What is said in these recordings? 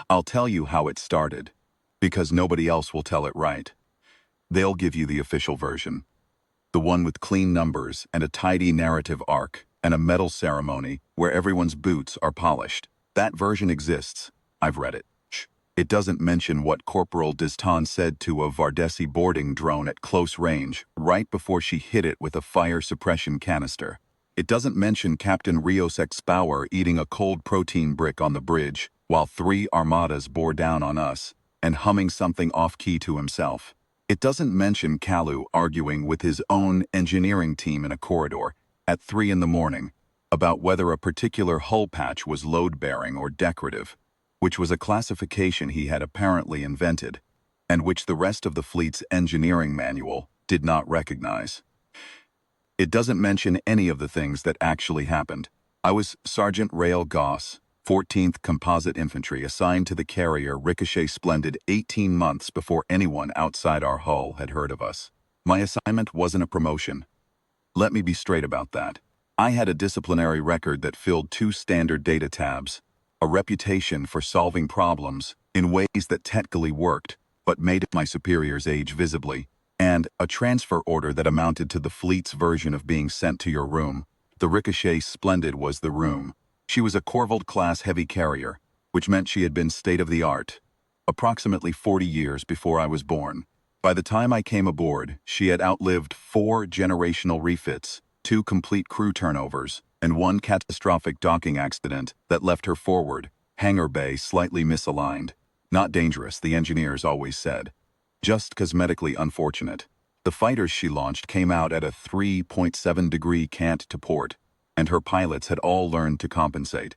I'll tell you how it started, because nobody else will tell it right. They'll give you the official version, the one with clean numbers and a tidy narrative arc and a medal ceremony where everyone's boots are polished. That version exists. I've read it. It doesn't mention what Corporal Diston said to a Vardessi boarding drone at close range right before she hit it with a fire suppression canister. It doesn't mention Captain Rios Expauer eating a cold protein brick on the bridge while 3 Armadas bore down on us and humming something off-key to himself. It doesn't mention Kalu arguing with his own engineering team in a corridor at 3 in the morning about whether a particular hull patch was load-bearing or decorative, which was a classification he had apparently invented, and which the rest of the fleet's engineering manual did not recognize. It doesn't mention any of the things that actually happened. I was Sergeant Rael Goss, 14th Composite Infantry, assigned to the carrier Ricochet Splendid 18 months before anyone outside our hull had heard of us. My assignment wasn't a promotion. Let me be straight about that. I had a disciplinary record that filled 2 standard data tabs, a reputation for solving problems in ways that technically worked, but made my superiors age visibly, and a transfer order that amounted to the fleet's version of being sent to your room. The Ricochet Splendid was the room. She was a Corvold-class heavy carrier, which meant she had been state-of-the-art, approximately 40 years before I was born. By the time I came aboard, she had outlived 4 generational refits, 2 complete crew turnovers, and 1 catastrophic docking accident that left her forward, hangar bay slightly misaligned. Not dangerous, the engineers always said. Just cosmetically unfortunate. The fighters she launched came out at a 3.7-degree cant to port, and her pilots had all learned to compensate.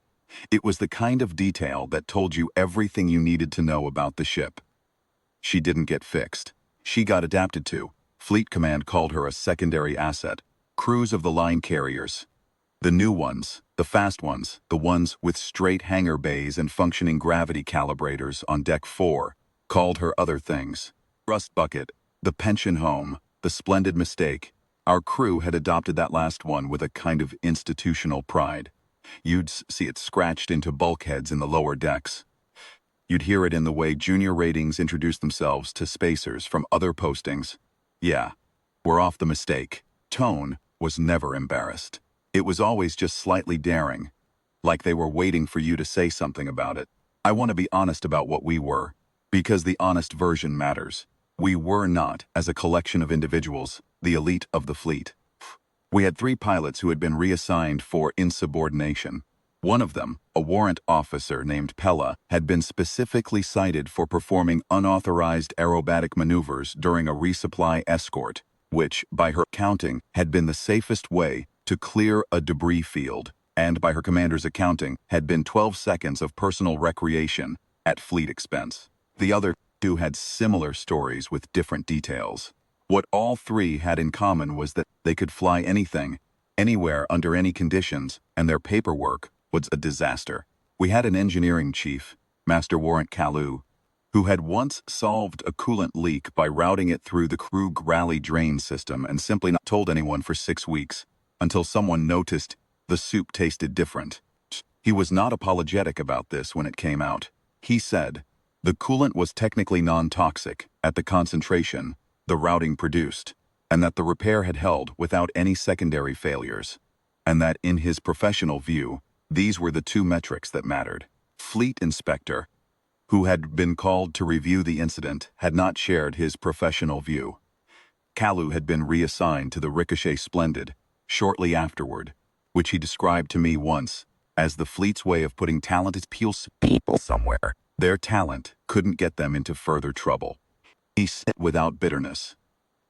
It was the kind of detail that told you everything you needed to know about the ship. She didn't get fixed. She got adapted to. Fleet Command called her a secondary asset. Crews of the line carriers, the new ones, the fast ones, the ones with straight hangar bays and functioning gravity calibrators on Deck 4, called her other things. Rust Bucket, the pension home, the splendid mistake. Our crew had adopted that last one with a kind of institutional pride. You'd see it scratched into bulkheads in the lower decks. You'd hear it in the way junior ratings introduced themselves to spacers from other postings. Yeah, we're off the mistake. Tone was never embarrassed. It was always just slightly daring, like they were waiting for you to say something about it. I want to be honest about what we were, because the honest version matters. We were not, as a collection of individuals, the elite of the fleet. We had 3 pilots who had been reassigned for insubordination. One of them, a warrant officer named Pella, had been specifically cited for performing unauthorized aerobatic maneuvers during a resupply escort, which, by her accounting, had been the safest way to clear a debris field, and by her commander's accounting, had been 12 seconds of personal recreation at fleet expense. The other 2 had similar stories with different details. What all 3 had in common was that they could fly anything, anywhere under any conditions, and their paperwork was a disaster. We had an engineering chief, Master Warrant Kalu, who had once solved a coolant leak by routing it through the crew rally drain system and simply not told anyone for 6 weeks, until someone noticed the soup tasted different. He was not apologetic about this when it came out. He said, the coolant was technically non-toxic at the concentration the routing produced, and that the repair had held without any secondary failures, and that in his professional view, these were the 2 metrics that mattered. Fleet Inspector, who had been called to review the incident, had not shared his professional view. Kalu had been reassigned to the Ricochet Splendid shortly afterward, which he described to me once as the fleet's way of putting talented people somewhere. Their talent couldn't get them into further trouble. He said without bitterness.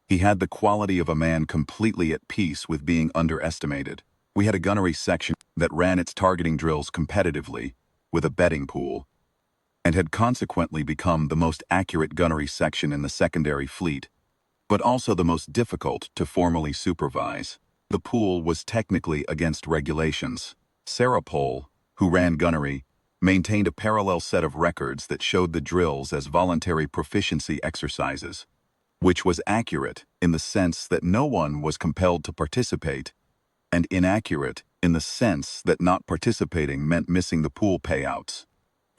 He had the quality of a man completely at peace with being underestimated. We had a gunnery section that ran its targeting drills competitively, with a betting pool, and had consequently become the most accurate gunnery section in the secondary fleet, but also the most difficult to formally supervise. The pool was technically against regulations. Sarah Pole, who ran gunnery, maintained a parallel set of records that showed the drills as voluntary proficiency exercises, which was accurate in the sense that no one was compelled to participate, and inaccurate in the sense that not participating meant missing the pool payouts.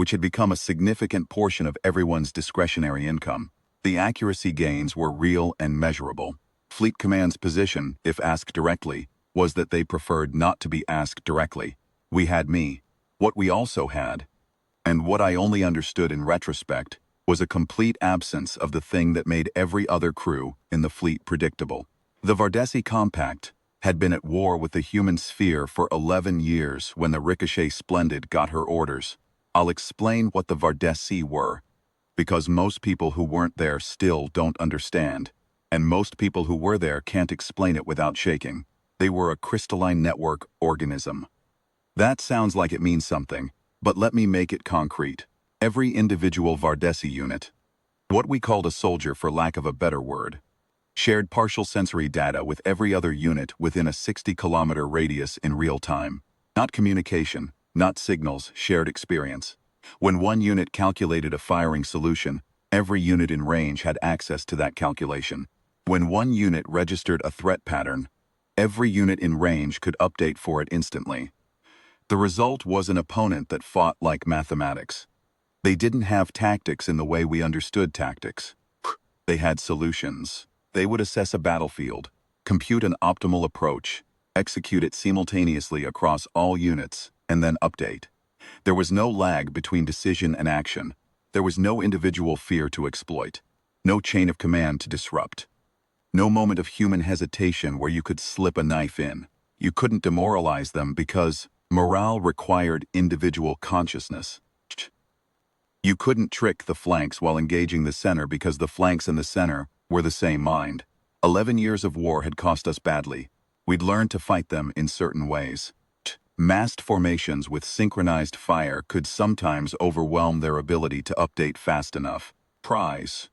which had become a significant portion of everyone's discretionary income. The accuracy gains were real and measurable. Fleet Command's position, if asked directly, was that they preferred not to be asked directly. We had me. What we also had, and what I only understood in retrospect, was a complete absence of the thing that made every other crew in the fleet predictable. The Vardessi Compact had been at war with the human sphere for 11 years when the Ricochet Splendid got her orders. I'll explain what the Vardessi were, because most people who weren't there still don't understand, and most people who were there can't explain it without shaking. They were a crystalline network organism. That sounds like it means something, but let me make it concrete. Every individual Vardessi unit, what we called a soldier for lack of a better word, shared partial sensory data with every other unit within a 60-kilometer radius in real time. Not communication, not signals, shared experience. When one unit calculated a firing solution, every unit in range had access to that calculation. When one unit registered a threat pattern, every unit in range could update for it instantly. The result was an opponent that fought like mathematics. They didn't have tactics in the way we understood tactics. They had solutions. They would assess a battlefield, compute an optimal approach, execute it simultaneously across all units, and then update. There was no lag between decision and action. There was no individual fear to exploit. No chain of command to disrupt. No moment of human hesitation where you could slip a knife in. You couldn't demoralize them because morale required individual consciousness. You couldn't trick the flanks while engaging the center because the flanks and the center were the same mind. 11 years of war had cost us badly. We'd learned to fight them in certain ways. Massed formations with synchronized fire could sometimes overwhelm their ability to update fast enough. Prize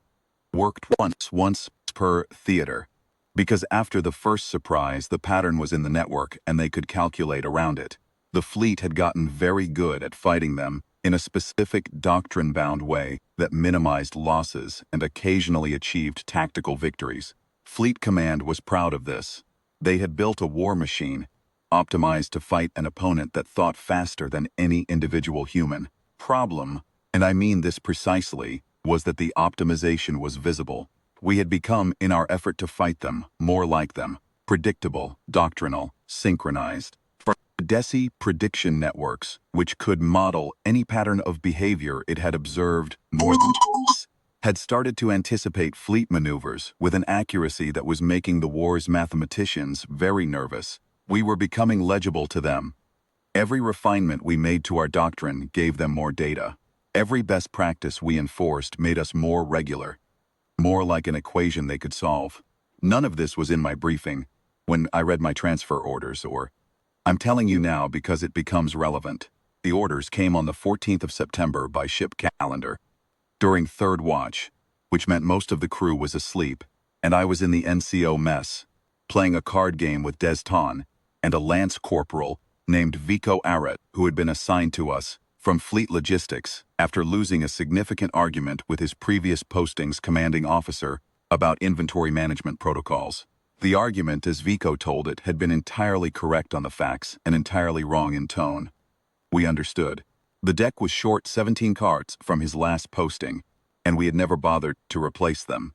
worked once per theater, because after the first surprise, the pattern was in the network and they could calculate around it. The fleet had gotten very good at fighting them in a specific doctrine-bound way that minimized losses and occasionally achieved tactical victories. Fleet Command was proud of this. They had built a war machine, optimized to fight an opponent that thought faster than any individual human. Problem, and I mean this precisely, was that the optimization was visible. We had become, in our effort to fight them, more like them, predictable, doctrinal, synchronized. Vardessi prediction networks, which could model any pattern of behavior it had observed more than once, had started to anticipate fleet maneuvers with an accuracy that was making the war's mathematicians very nervous. We were becoming legible to them. Every refinement we made to our doctrine gave them more data. Every best practice we enforced made us more regular, more like an equation they could solve. None of this was in my briefing when I read my transfer orders, or I'm telling you now because it becomes relevant. The orders came on the 14th of September by ship calendar, during third watch, which meant most of the crew was asleep, and I was in the NCO mess, playing a card game with Des Ton and a lance corporal named Vico Arrett, who had been assigned to us from Fleet Logistics after losing a significant argument with his previous posting's commanding officer about inventory management protocols. The argument, as Vico told it, had been entirely correct on the facts and entirely wrong in tone. We understood. The deck was short 17 cards from his last posting, and we had never bothered to replace them,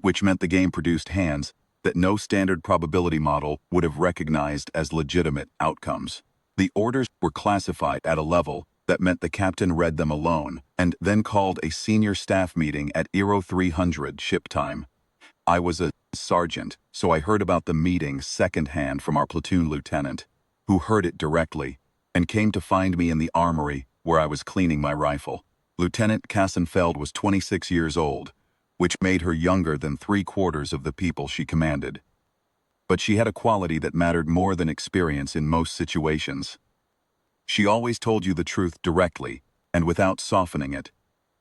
which meant the game produced hands that no standard probability model would have recognized as legitimate outcomes. The orders were classified at a level that meant the captain read them alone and then called a senior staff meeting at 0300 ship time. I was a sergeant, so I heard about the meeting secondhand from our platoon lieutenant, who heard it directly and came to find me in the armory where I was cleaning my rifle. Lieutenant Kassenfeld was 26 years old, which made her younger than 3/4 of the people she commanded. But she had a quality that mattered more than experience in most situations. She always told you the truth directly and without softening it,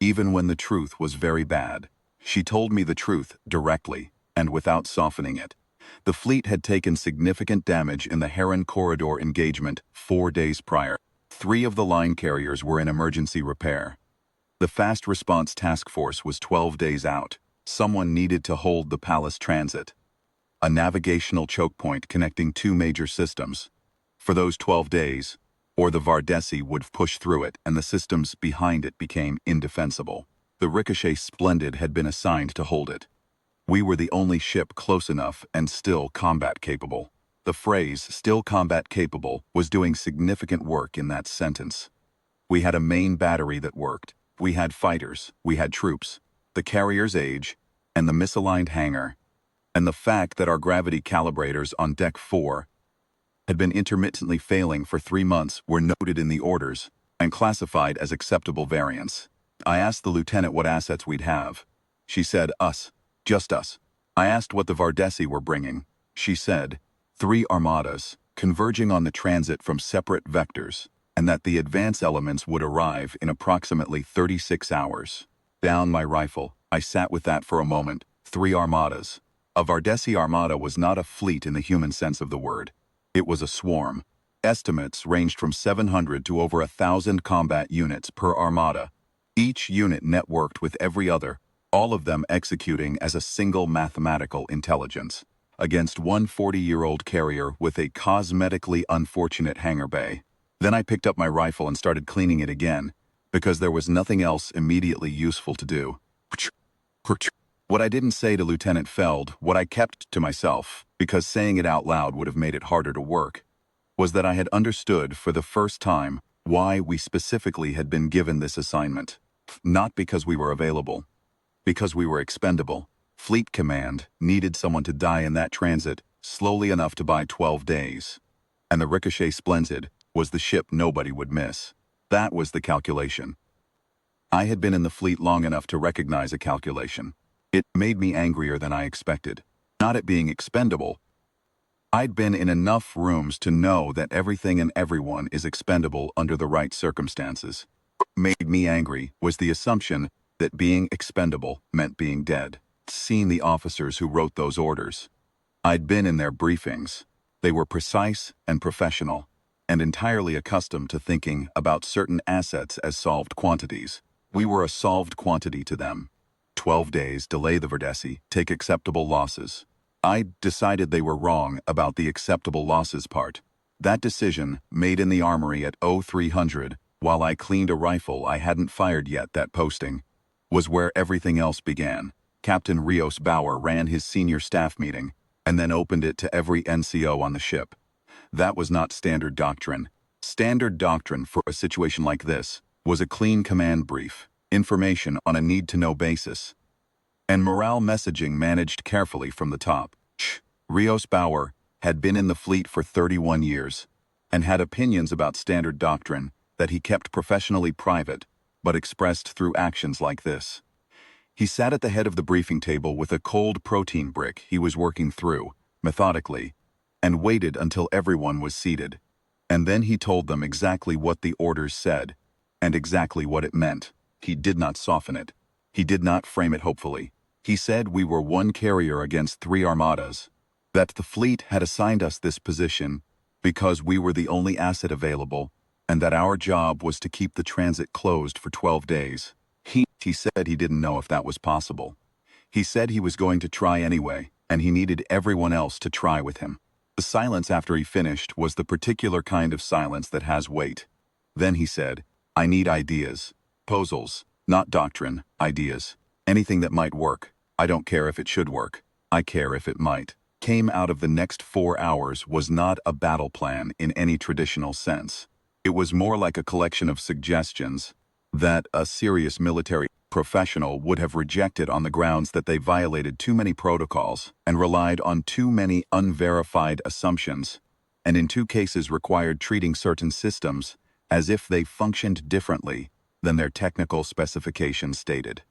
even when the truth was very bad. She told me the truth directly and without softening it. The fleet had taken significant damage in the Heron Corridor engagement 4 days prior. 3 of the line carriers were in emergency repair. The Fast Response Task Force was 12 days out. Someone needed to hold the Palace Transit, a navigational choke point connecting 2 major systems. For those 12 days, or the Vardessi would push through it and the systems behind it became indefensible. The Ricochet Splendid had been assigned to hold it. We were the only ship close enough and still combat capable. The phrase, still combat capable, was doing significant work in that sentence. We had a main battery that worked. We had fighters, we had troops, the carrier's age, and the misaligned hangar, and the fact that our gravity calibrators on Deck 4 had been intermittently failing for 3 months were noted in the orders and classified as acceptable variants. I asked the lieutenant what assets we'd have. She said, us. Just us. I asked what the Vardessi were bringing. She said, 3 Armadas, converging on the transit from separate vectors, and that the advance elements would arrive in approximately 36 hours. Down my rifle, I sat with that for a moment. 3 Armadas. A Vardessi Armada was not a fleet in the human sense of the word. It was a swarm. Estimates ranged from 700 to over 1,000 combat units per Armada. Each unit networked with every other, all of them executing as a single mathematical intelligence, against one 40-year-old carrier with a cosmetically unfortunate hangar bay. Then I picked up my rifle and started cleaning it again, because there was nothing else immediately useful to do. What I didn't say to Lieutenant Feld, what I kept to myself, because saying it out loud would have made it harder to work, was that I had understood for the first time why we specifically had been given this assignment. Not because we were available, because we were expendable. Fleet Command needed someone to die in that transit slowly enough to buy 12 days. And the Ricochet Splendid was the ship nobody would miss. That was the calculation. I had been in the fleet long enough to recognize a calculation. It made me angrier than I expected. Not at being expendable. I'd been in enough rooms to know that everything and everyone is expendable under the right circumstances. What made me angry was the assumption that being expendable meant being dead. Seen the officers who wrote those orders. I'd been in their briefings. They were precise and professional, and entirely accustomed to thinking about certain assets as solved quantities. We were a solved quantity to them. 12 days, delay the Vardessi, take acceptable losses. I decided they were wrong about the acceptable losses part. That decision, made in the armory at 0300, while I cleaned a rifle I hadn't fired yet that posting, was where everything else began. Captain Rios Bauer ran his senior staff meeting, and then opened it to every NCO on the ship. That was not standard doctrine. Standard doctrine for a situation like this was a clean command brief, information on a need-to-know basis, and morale messaging managed carefully from the top. Rios Bauer had been in the fleet for 31 years, and had opinions about standard doctrine that he kept professionally private, but expressed through actions like this. He sat at the head of the briefing table with a cold protein brick he was working through, methodically, and waited until everyone was seated. And then he told them exactly what the orders said, and exactly what it meant. He did not soften it. He did not frame it hopefully. He said we were 1 carrier against 3 armadas, that the fleet had assigned us this position because we were the only asset available, and that our job was to keep the transit closed for 12 days. He said he didn't know if that was possible. He said he was going to try anyway, and he needed everyone else to try with him. The silence after he finished was the particular kind of silence that has weight. Then he said, I need ideas. Proposals, not doctrine, ideas. Anything that might work. I don't care if it should work. I care if it might. Came out of the next 4 hours was not a battle plan in any traditional sense. It was more like a collection of suggestions that a serious military professional would have rejected on the grounds that they violated too many protocols and relied on too many unverified assumptions, and in 2 cases required treating certain systems as if they functioned differently than their technical specifications stated.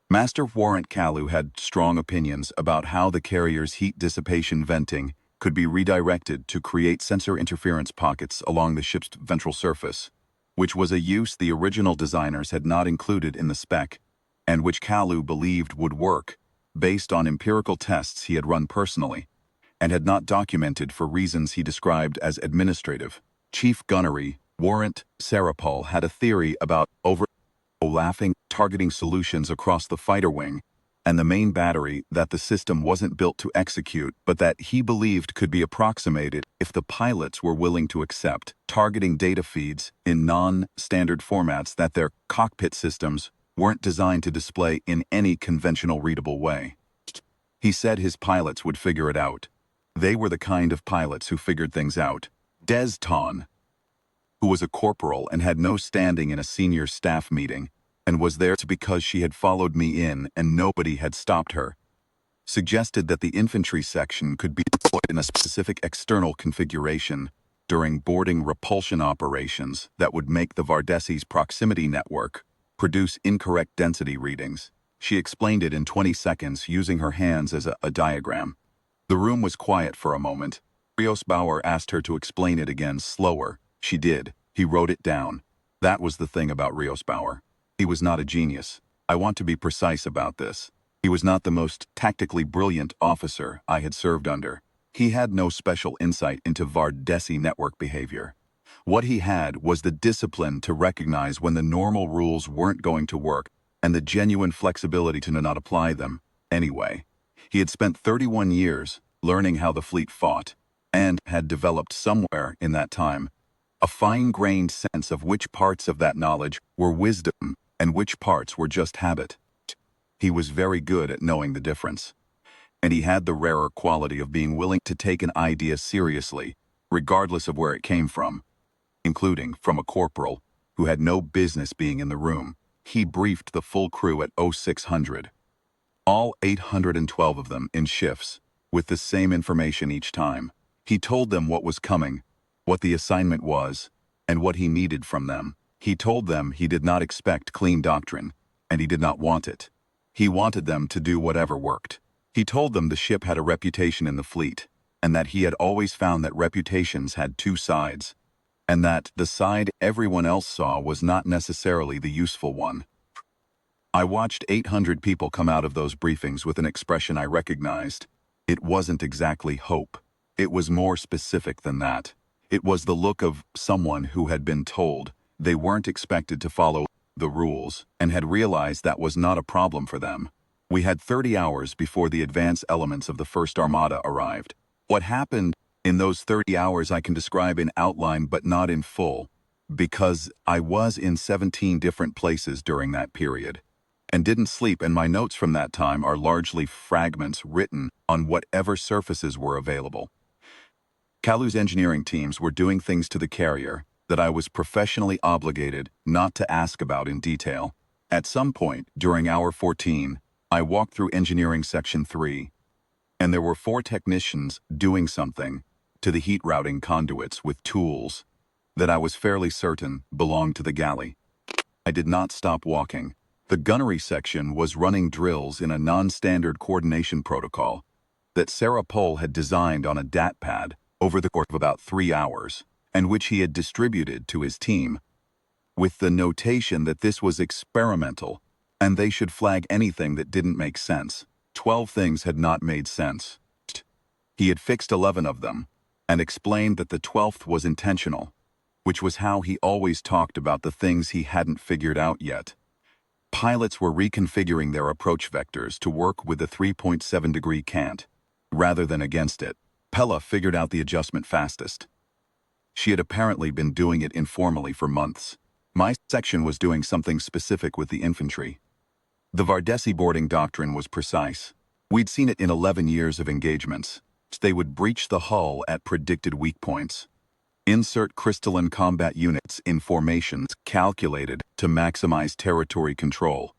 Master Warrant Kalu had strong opinions about how the carrier's heat dissipation venting could be redirected to create sensor interference pockets along the ship's ventral surface, which was a use the original designers had not included in the spec, and which Kalu believed would work, based on empirical tests he had run personally, and had not documented for reasons he described as administrative. Chief Gunnery, Warrant Sarapul, had a theory about overlapping targeting solutions across the fighter wing and the main battery that the system wasn't built to execute, but that he believed could be approximated if the pilots were willing to accept, targeting data feeds in non-standard formats that their cockpit systems weren't designed to display in any conventional readable way. He said his pilots would figure it out. They were the kind of pilots who figured things out. Des Ton, who was a corporal and had no standing in a senior staff meeting, and was there because she had followed me in and nobody had stopped her, suggested that the infantry section could be deployed in a specific external configuration during boarding repulsion operations that would make the Vardessi's proximity network produce incorrect density readings. She explained it in 20 seconds using her hands as a diagram. The room was quiet for a moment. Rios Bauer asked her to explain it again slower. She did. He wrote it down. That was the thing about Rios Bauer. He was not a genius. I want to be precise about this. He was not the most tactically brilliant officer I had served under. He had no special insight into Vardessi network behavior. What he had was the discipline to recognize when the normal rules weren't going to work and the genuine flexibility to not apply them anyway. He had spent 31 years learning how the fleet fought and had developed somewhere in that time a fine-grained sense of which parts of that knowledge were wisdom and which parts were just habit. He was very good at knowing the difference. And he had the rarer quality of being willing to take an idea seriously, regardless of where it came from, including from a corporal who had no business being in the room. He briefed the full crew at 0600, all 812 of them in shifts, with the same information each time. He told them what was coming, what the assignment was, and what he needed from them. He told them he did not expect clean doctrine, and he did not want it. He wanted them to do whatever worked. He told them the ship had a reputation in the fleet, and that he had always found that reputations had two sides, and that the side everyone else saw was not necessarily the useful one. I watched 800 people come out of those briefings with an expression I recognized. It wasn't exactly hope. It was more specific than that. It was the look of someone who had been told they weren't expected to follow the rules and had realized that was not a problem for them. We had 30 hours before the advance elements of the first Armada arrived. What happened in those 30 hours I can describe in outline but not in full, because I was in 17 different places during that period and didn't sleep, and my notes from that time are largely fragments written on whatever surfaces were available. Kalu's engineering teams were doing things to the carrier that I was professionally obligated not to ask about in detail. At some point during hour 14, I walked through engineering section 3, and there were 4 technicians doing something to the heat routing conduits with tools that I was fairly certain belonged to the galley. I did not stop walking. The gunnery section was running drills in a non-standard coordination protocol that Sarah Pohl had designed on a DAT pad over the course of about 3 hours, and which he had distributed to his team, with the notation that this was experimental, and they should flag anything that didn't make sense. 12 things had not made sense. He had fixed 11 of them, and explained that the 12th was intentional, which was how he always talked about the things he hadn't figured out yet. Pilots were reconfiguring their approach vectors to work with the 3.7-degree cant, rather than against it. Pella figured out the adjustment fastest. She had apparently been doing it informally for months. My section was doing something specific with the infantry. The Vardessi boarding doctrine was precise. We'd seen it in 11 years of engagements. They would breach the hull at predicted weak points. Insert crystalline combat units in formations calculated to maximize territory control,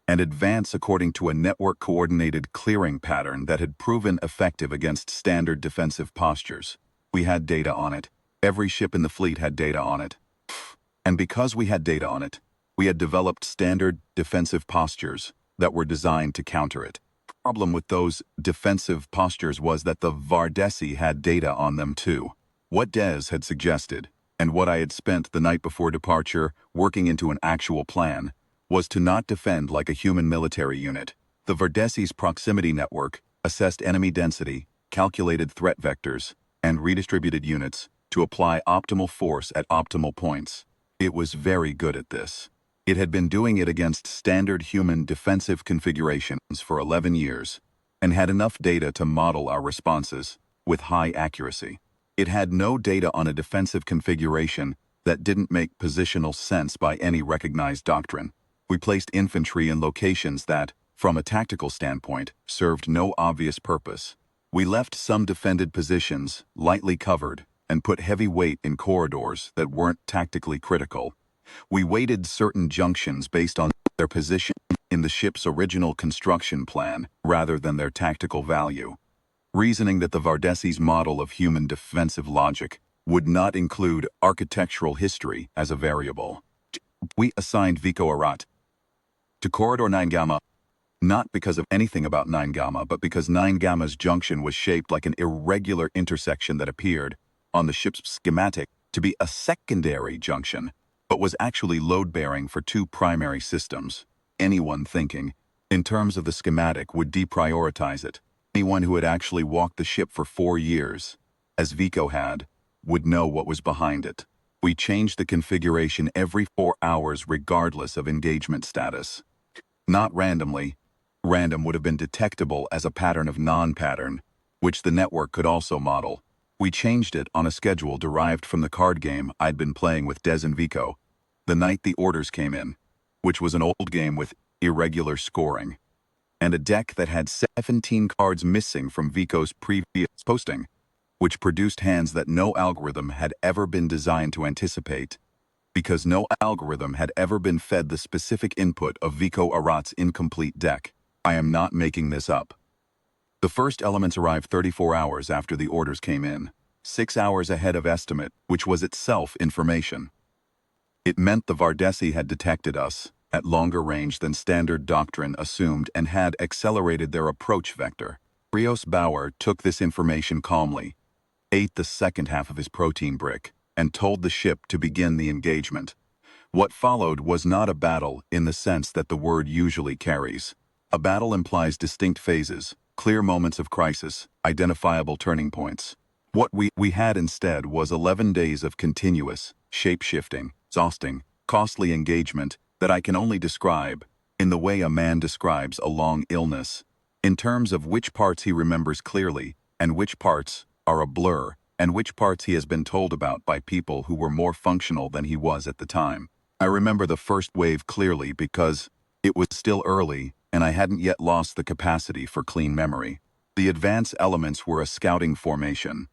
and advance according to a network-coordinated clearing pattern that had proven effective against standard defensive postures. We had data on it. Every ship in the fleet had data on it. And because we had data on it, we had developed standard defensive postures that were designed to counter it. The problem with those defensive postures was that the Vardessi had data on them too. What Des had suggested, and what I had spent the night before departure working into an actual plan, was to not defend like a human military unit. The Vardessi's proximity network assessed enemy density, calculated threat vectors, and redistributed units to apply optimal force at optimal points. It was very good at this. It had been doing it against standard human defensive configurations for 11 years, and had enough data to model our responses with high accuracy. It had no data on a defensive configuration that didn't make positional sense by any recognized doctrine. We placed infantry in locations that, from a tactical standpoint, served no obvious purpose. We left some defended positions lightly covered and put heavy weight in corridors that weren't tactically critical. We weighted certain junctions based on their position in the ship's original construction plan rather than their tactical value, reasoning that the Vardessi's model of human defensive logic would not include architectural history as a variable. We assigned Vico Arat to Corridor 9 Gamma, not because of anything about 9 Gamma, but because 9 Gamma's junction was shaped like an irregular intersection that appeared, on the ship's schematic, to be a secondary junction, but was actually load-bearing for two primary systems. Anyone thinking, in terms of the schematic, would deprioritize it. Anyone who had actually walked the ship for 4 years, as Vico had, would know what was behind it. We changed the configuration every 4 hours regardless of engagement status. Not randomly. Random would have been detectable as a pattern of non-pattern, which the network could also model. We changed it on a schedule derived from the card game I'd been playing with Des and Vico, the night the orders came in, which was an old game with irregular scoring, and a deck that had 17 cards missing from Vico's previous posting, which produced hands that no algorithm had ever been designed to anticipate, because no algorithm had ever been fed the specific input of Vico Arat's incomplete deck. I am not making this up. The first elements arrived 34 hours after the orders came in, 6 hours ahead of estimate, which was itself information. It meant the Vardessi had detected us at longer range than standard doctrine assumed and had accelerated their approach vector. Rios Bauer took this information calmly, ate the second half of his protein brick, and told the ship to begin the engagement. What followed was not a battle in the sense that the word usually carries. A battle implies distinct phases, clear moments of crisis, identifiable turning points. What we had instead was 11 days of continuous, shape-shifting, exhausting, costly engagement that I can only describe in the way a man describes a long illness, in terms of which parts he remembers clearly and which parts are a blur and which parts he has been told about by people who were more functional than he was at the time. I remember the first wave clearly because it was still early and I hadn't yet lost the capacity for clean memory. The advance elements were a scouting formation.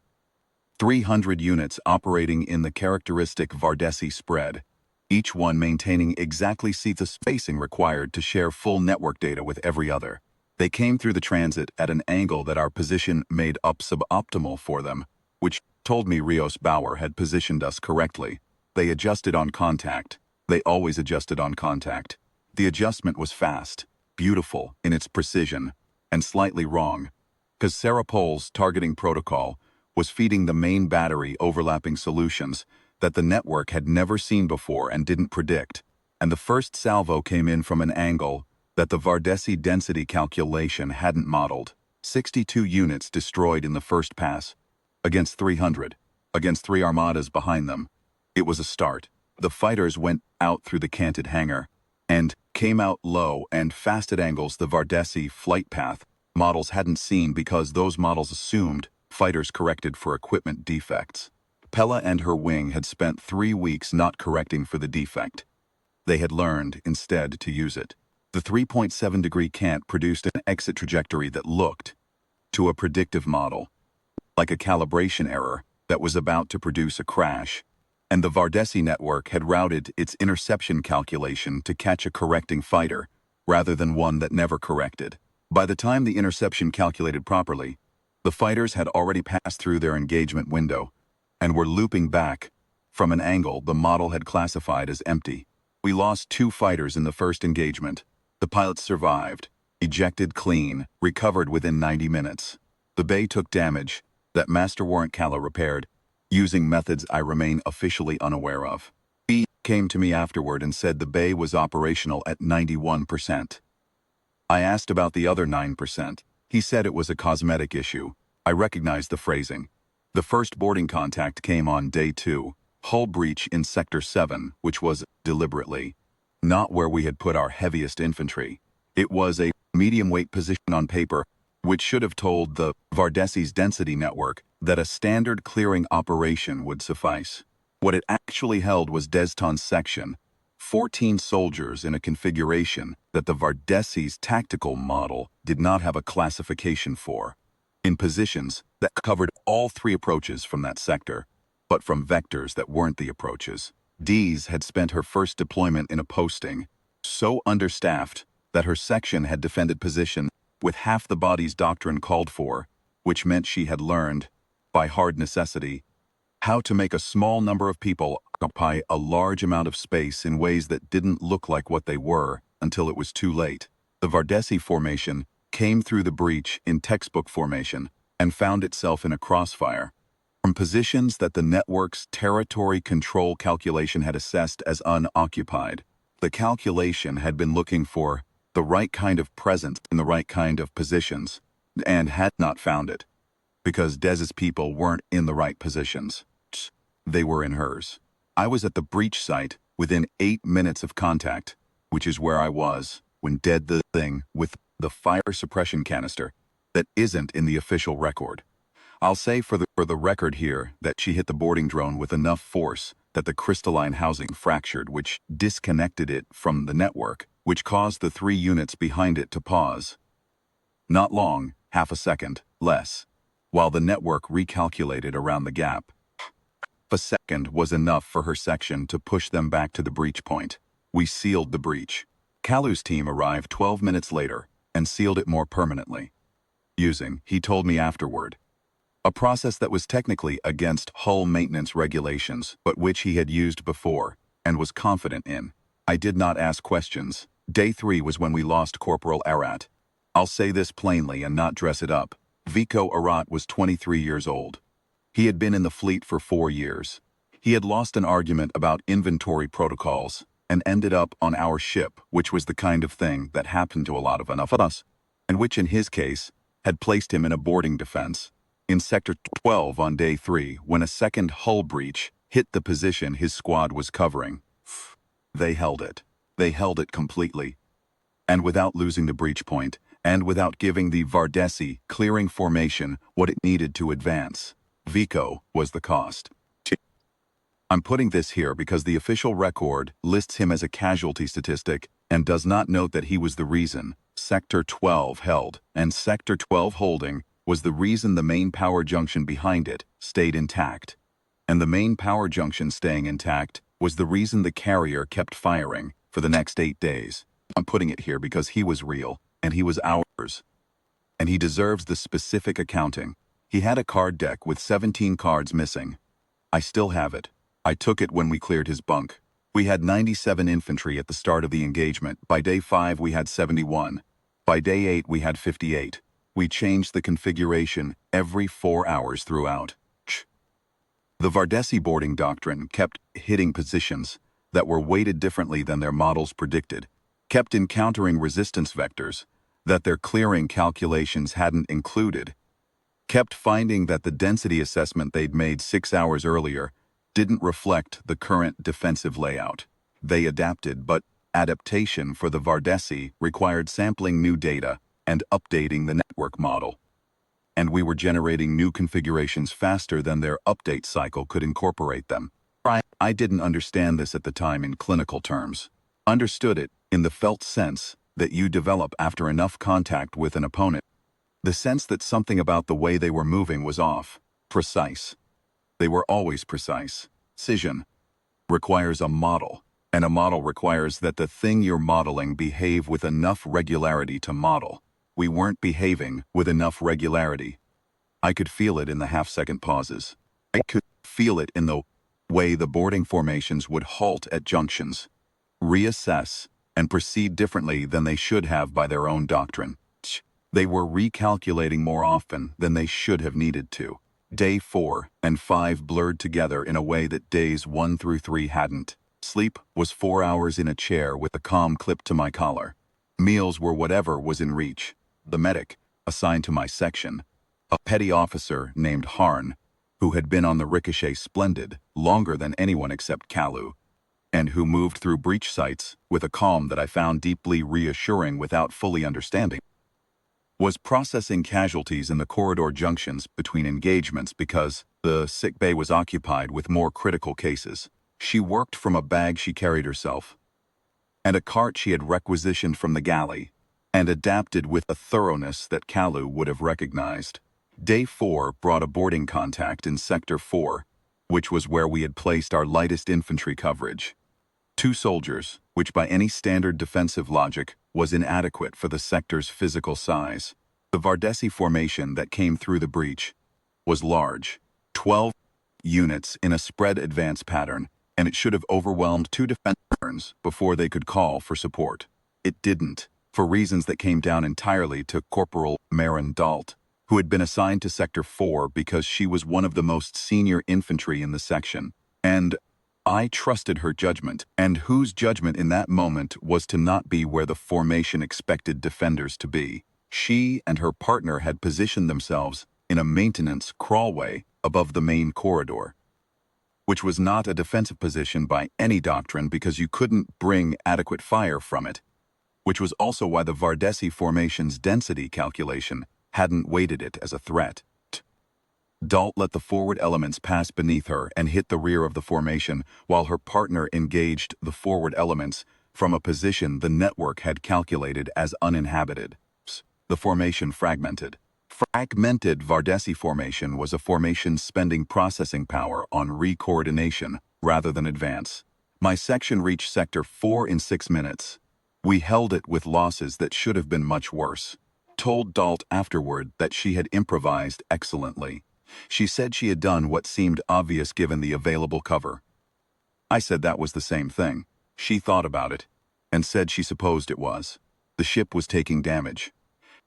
300 units operating in the characteristic Vardessi spread, each one maintaining exactly the spacing required to share full network data with every other. They came through the transit at an angle that our position made up suboptimal for them, which told me Rios Bauer had positioned us correctly. They adjusted on contact. They always adjusted on contact. The adjustment was fast, beautiful in its precision, and slightly wrong, because Sarah Pohl's targeting protocol was feeding the main battery overlapping solutions that the network had never seen before and didn't predict, and the first salvo came in from an angle that the Vardessi density calculation hadn't modeled. 62 units destroyed in the first pass, against 300, against 3 armadas behind them. It was a start. The fighters went out through the canted hangar, and came out low and fast at angles the Vardessi flight path models hadn't seen because those models assumed fighters corrected for equipment defects. Pella and her wing had spent 3 weeks not correcting for the defect. They had learned, instead, to use it. The 3.7-degree cant produced an exit trajectory that looked, to a predictive model, like a calibration error that was about to produce a crash, and the Vardessi network had routed its interception calculation to catch a correcting fighter, rather than one that never corrected. By the time the interception calculated properly, the fighters had already passed through their engagement window, and were looping back from an angle the model had classified as empty. We lost 2 fighters in the first engagement. The pilots survived, ejected clean, recovered within 90 minutes. The bay took damage that Master Warrant Calla repaired, using methods I remain officially unaware of. He came to me afterward and said the bay was operational at 91%. I asked about the other 9%. He said it was a cosmetic issue. I recognized the phrasing. The first boarding contact came on day 2, hull breach in Sector 7, which was, deliberately, not where we had put our heaviest infantry. It was a medium-weight position on paper, which should have told the Vardessi's density network that a standard clearing operation would suffice. What it actually held was Deston's section, 14 soldiers in a configuration that the Vardessi's tactical model did not have a classification for, in positions that covered all three approaches from that sector, but from vectors that weren't the approaches. Dees had spent her first deployment in a posting, so understaffed that her section had defended position with half the body's doctrine called for, which meant she had learned, by hard necessity, how to make a small number of people occupy a large amount of space in ways that didn't look like what they were until it was too late. The Vardessi formation came through the breach in textbook formation and found itself in a crossfire. From positions that the network's territory control calculation had assessed as unoccupied, the calculation had been looking for the right kind of presence in the right kind of positions, and had not found it, because Dez's people weren't in the right positions. They were in hers. I was at the breach site within 8 minutes of contact, which is where I was when dead the thing with the fire suppression canister that isn't in the official record. I'll say for the record here that she hit the boarding drone with enough force that the crystalline housing fractured, which disconnected it from the network, which caused the 3 units behind it to pause. Not long, half a second, less, while the network recalculated around the gap. A second was enough for her section to push them back to the breach point. We sealed the breach. Kalu's team arrived 12 minutes later and sealed it more permanently. Using, he told me afterward, a process that was technically against hull maintenance regulations, but which he had used before and was confident in. I did not ask questions. Day 3 was when we lost Corporal Arat. I'll say this plainly and not dress it up. Vico Arat was 23 years old. He had been in the fleet for 4 years. He had lost an argument about inventory protocols and ended up on our ship, which was the kind of thing that happened to a lot of us, and which in his case had placed him in a boarding defense. In Sector 12 on Day 3, when a second hull breach hit the position his squad was covering, they held it. They held it completely. And without losing the breach point, and without giving the Vardessi clearing formation what it needed to advance. Vico was the cost. I'm putting this here because the official record lists him as a casualty statistic and does not note that he was the reason Sector 12 held, and Sector 12 holding was the reason the main power junction behind it stayed intact. And the main power junction staying intact was the reason the carrier kept firing for the next 8 days. I'm putting it here because he was real, and he was ours. And he deserves the specific accounting. He had a card deck with 17 cards missing. I still have it. I took it when we cleared his bunk. We had 97 infantry at the start of the engagement. By Day 5 we had 71. By Day 8 we had 58. We changed the configuration every 4 hours throughout. The Vardessi boarding doctrine kept hitting positions that were weighted differently than their models predicted, kept encountering resistance vectors that their clearing calculations hadn't included, kept finding that the density assessment they'd made 6 hours earlier didn't reflect the current defensive layout. They adapted, but adaptation for the Vardessi required sampling new data and updating the network model. And we were generating new configurations faster than their update cycle could incorporate them. I didn't understand this at the time in clinical terms. Understood it in the felt sense that you develop after enough contact with an opponent. The sense that something about the way they were moving was off. Precise. They were always precise. Precision requires a model, and a model requires that the thing you're modeling behave with enough regularity to model. We weren't behaving with enough regularity. I could feel it in the half-second pauses. I could feel it in the way the boarding formations would halt at junctions, reassess, and proceed differently than they should have by their own doctrine. They were recalculating more often than they should have needed to. Day 4 and 5 blurred together in a way that days 1 through 3 hadn't. Sleep was 4 hours in a chair with the comm clipped to my collar. Meals were whatever was in reach. The medic, assigned to my section, a petty officer named Harn, who had been on the Ricochet Splendid longer than anyone except Kalu, and who moved through breach sites with a calm that I found deeply reassuring without fully understanding, was processing casualties in the corridor junctions between engagements because the sick bay was occupied with more critical cases. She worked from a bag she carried herself, and a cart she had requisitioned from the galley, and adapted with a thoroughness that Kalu would have recognized. Day 4 brought a boarding contact in Sector 4, which was where we had placed our lightest infantry coverage. 2 soldiers, which by any standard defensive logic was inadequate for the sector's physical size. The Vardessi formation that came through the breach was large, 12 units in a spread advance pattern, and it should have overwhelmed 2 defenders before they could call for support. It didn't, for reasons that came down entirely to Corporal Marin Dalt, who had been assigned to Sector 4 because she was one of the most senior infantry in the section, and I trusted her judgment, and whose judgment in that moment was to not be where the formation expected defenders to be. She and her partner had positioned themselves in a maintenance crawlway above the main corridor, which was not a defensive position by any doctrine because you couldn't bring adequate fire from it, which was also why the Vardessi formation's density calculation hadn't weighted it as a threat. Dalt let the forward elements pass beneath her and hit the rear of the formation, while her partner engaged the forward elements from a position the network had calculated as uninhabited. The formation fragmented. Fragmented Vardessi formation was a formation spending processing power on recoordination rather than advance. My section reached Sector 4 in 6 minutes. We held it with losses that should have been much worse. Told Dalt afterward that she had improvised excellently. She said she had done what seemed obvious given the available cover. I said that was the same thing. She thought about it, and said she supposed it was. The ship was taking damage.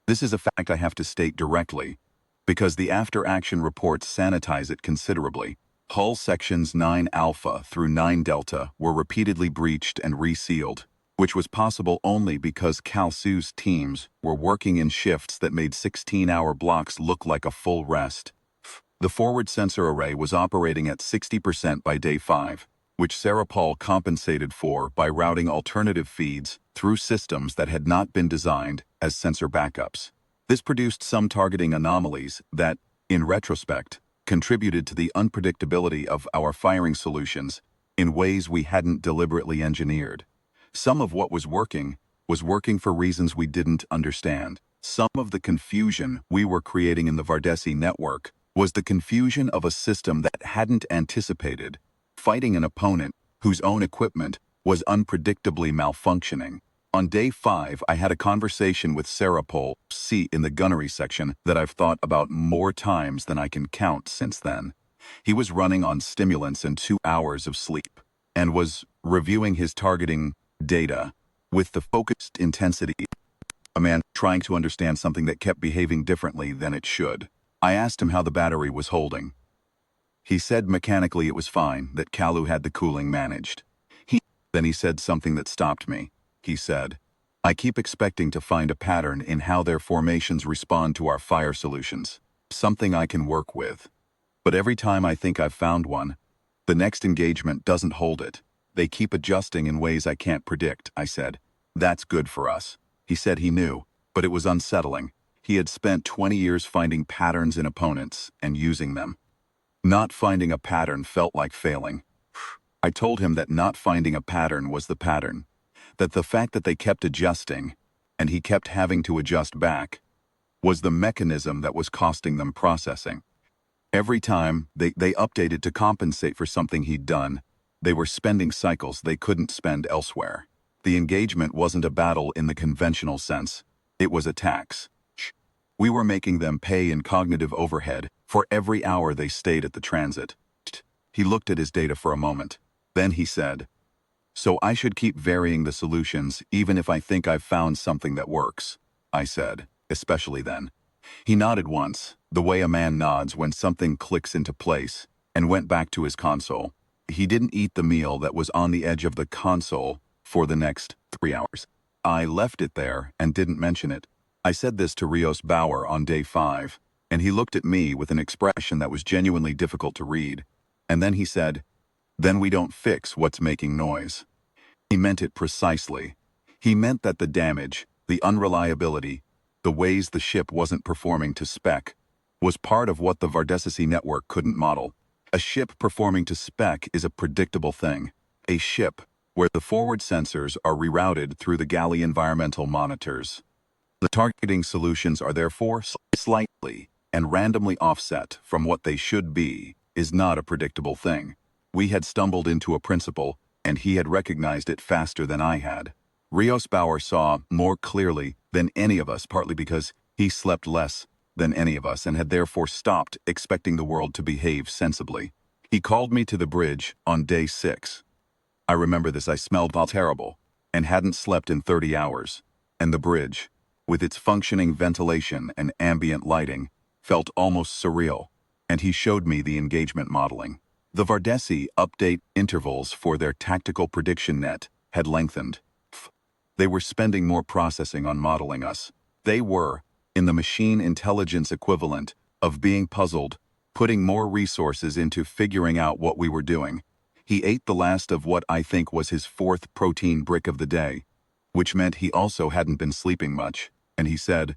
This is a fact I have to state directly, because the after-action reports sanitize it considerably. Hull sections 9 Alpha through 9 Delta were repeatedly breached and resealed, which was possible only because Kalsu's teams were working in shifts that made 16-hour blocks look like a full rest. The forward sensor array was operating at 60% by day 5, which Sarah Paul compensated for by routing alternative feeds through systems that had not been designed as sensor backups. This produced some targeting anomalies that, in retrospect, contributed to the unpredictability of our firing solutions in ways we hadn't deliberately engineered. Some of what was working for reasons we didn't understand. Some of the confusion we were creating in the Vardessi network was the confusion of a system that hadn't anticipated fighting an opponent whose own equipment was unpredictably malfunctioning. On day 5, I had a conversation with Sarah Paul, C in the gunnery section, that I've thought about more times than I can count since then. He was running on stimulants and 2 hours of sleep, and was reviewing his targeting data with the focused intensity of a man trying to understand something that kept behaving differently than it should. I asked him how the battery was holding. He said mechanically it was fine, that Kalu had the cooling managed. Then he said something that stopped me. He said, "I keep expecting to find a pattern in how their formations respond to our fire solutions, something I can work with. But every time I think I've found one, the next engagement doesn't hold it. They keep adjusting in ways I can't predict." I said, "That's good for us." He said he knew, but it was unsettling. He had spent 20 years finding patterns in opponents and using them. Not finding a pattern felt like failing. I told him that not finding a pattern was the pattern, that the fact that they kept adjusting, and he kept having to adjust back, was the mechanism that was costing them processing. Every time they updated to compensate for something he'd done, they were spending cycles they couldn't spend elsewhere. The engagement wasn't a battle in the conventional sense. It was a tax. We were making them pay in cognitive overhead for every hour they stayed at the transit. He looked at his data for a moment. Then he said, "So I should keep varying the solutions even if I think I've found something that works." I said, "Especially then." He nodded once, the way a man nods when something clicks into place, and went back to his console. He didn't eat the meal that was on the edge of the console for the next 3 hours. I left it there and didn't mention it. I said this to Rios Bauer on day 5, and he looked at me with an expression that was genuinely difficult to read. And then he said, Then we don't fix what's making noise. He meant it precisely. He meant that the damage, the unreliability, the ways the ship wasn't performing to spec, was part of what the Vardessi network couldn't model. A ship performing to spec is a predictable thing. A ship where the forward sensors are rerouted through the galley environmental monitors. The targeting solutions are therefore slightly and randomly offset from what they should be is not a predictable thing. We had stumbled into a principle, and he had recognized it faster than I had. Rios Bauer saw more clearly than any of us, partly because he slept less than any of us and had therefore stopped expecting the world to behave sensibly. He called me to the bridge on day 6. I remember this. I smelled terrible and hadn't slept in 30 hours, and the bridge, with its functioning ventilation and ambient lighting, felt almost surreal, and he showed me the engagement modeling. The Vardessi update intervals for their tactical prediction net had lengthened. They were spending more processing on modeling us. They were, in the machine intelligence equivalent of being puzzled, putting more resources into figuring out what we were doing. He ate the last of what I think was his 4th protein brick of the day, which meant he also hadn't been sleeping much, and he said,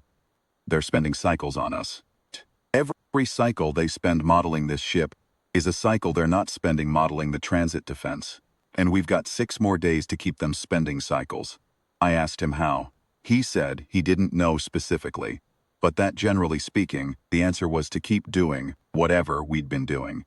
"They're spending cycles on us. Every cycle they spend modeling this ship is a cycle they're not spending modeling the transit defense, and we've got 6 more days to keep them spending cycles." I asked him how. He said he didn't know specifically, but that generally speaking, the answer was to keep doing whatever we'd been doing.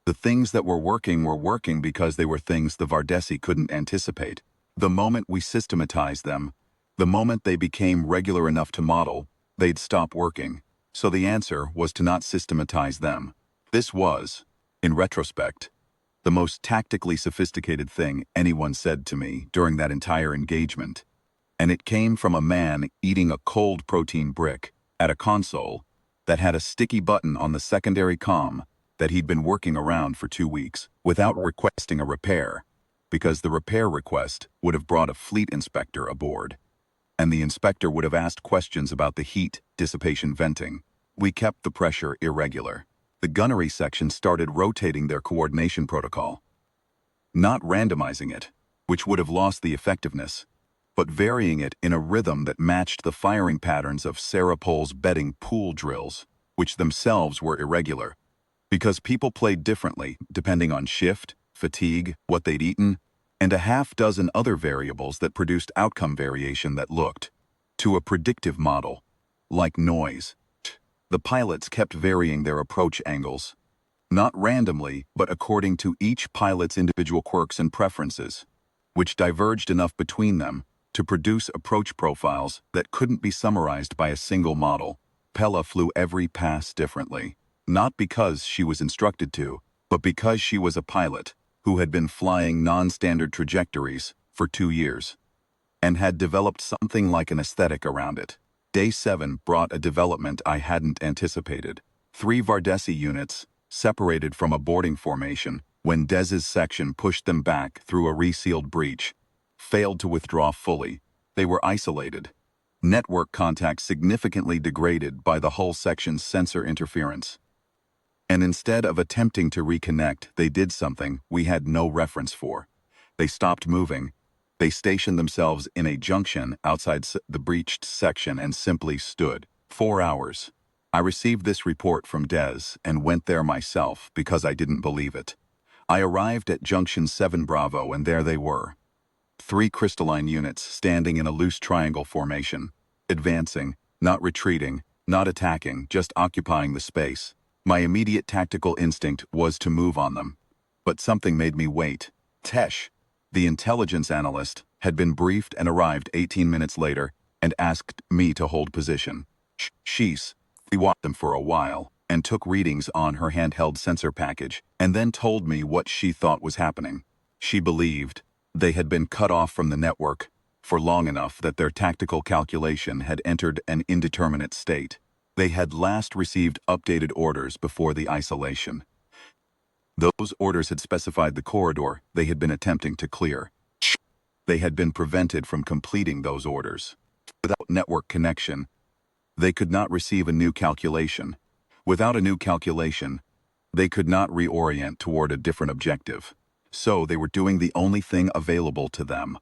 The things that were working because they were things the Vardessi couldn't anticipate. The moment we systematized them, the moment they became regular enough to model, they'd stop working. So the answer was to not systematize them. This was, in retrospect, the most tactically sophisticated thing anyone said to me during that entire engagement. And it came from a man eating a cold protein brick at a console that had a sticky button on the secondary comm that he'd been working around for 2 weeks without requesting a repair, because the repair request would have brought a fleet inspector aboard, and the inspector would have asked questions about the heat dissipation venting. We kept the pressure irregular. The gunnery section started rotating their coordination protocol, not randomizing it, which would have lost the effectiveness, but varying it in a rhythm that matched the firing patterns of Sarah Pole's betting pool drills, which themselves were irregular, because people played differently depending on shift, fatigue, what they'd eaten, and a half-dozen other variables that produced outcome variation that looked to a predictive model, like noise. The pilots kept varying their approach angles, not randomly, but according to each pilot's individual quirks and preferences, which diverged enough between them to produce approach profiles that couldn't be summarized by a single model. Pella flew every pass differently, not because she was instructed to, but because she was a pilot who had been flying non-standard trajectories for 2 years and had developed something like an aesthetic around it. Day 7 brought a development I hadn't anticipated. 3 Vardessi units, separated from a boarding formation when Dez's section pushed them back through a resealed breach, failed to withdraw fully. They were isolated. Network contact significantly degraded by the hull section's sensor interference. And instead of attempting to reconnect, they did something we had no reference for. They stopped moving. They stationed themselves in a junction outside the breached section and simply stood. 4 hours. I received this report from Dez and went there myself because I didn't believe it. I arrived at Junction 7 Bravo and there they were. 3 crystalline units standing in a loose triangle formation, advancing, not retreating, not attacking, just occupying the space. My immediate tactical instinct was to move on them. But something made me wait. Tesh, the intelligence analyst, had been briefed and arrived 18 minutes later and asked me to hold position. She's, we watched them for a while and took readings on her handheld sensor package and then told me what she thought was happening. She believed they had been cut off from the network for long enough that their tactical calculation had entered an indeterminate state. They had last received updated orders before the isolation. Those orders had specified the corridor they had been attempting to clear. They had been prevented from completing those orders. Without network connection, they could not receive a new calculation. Without a new calculation, They could not reorient toward a different objective. So they were doing the only thing available to them.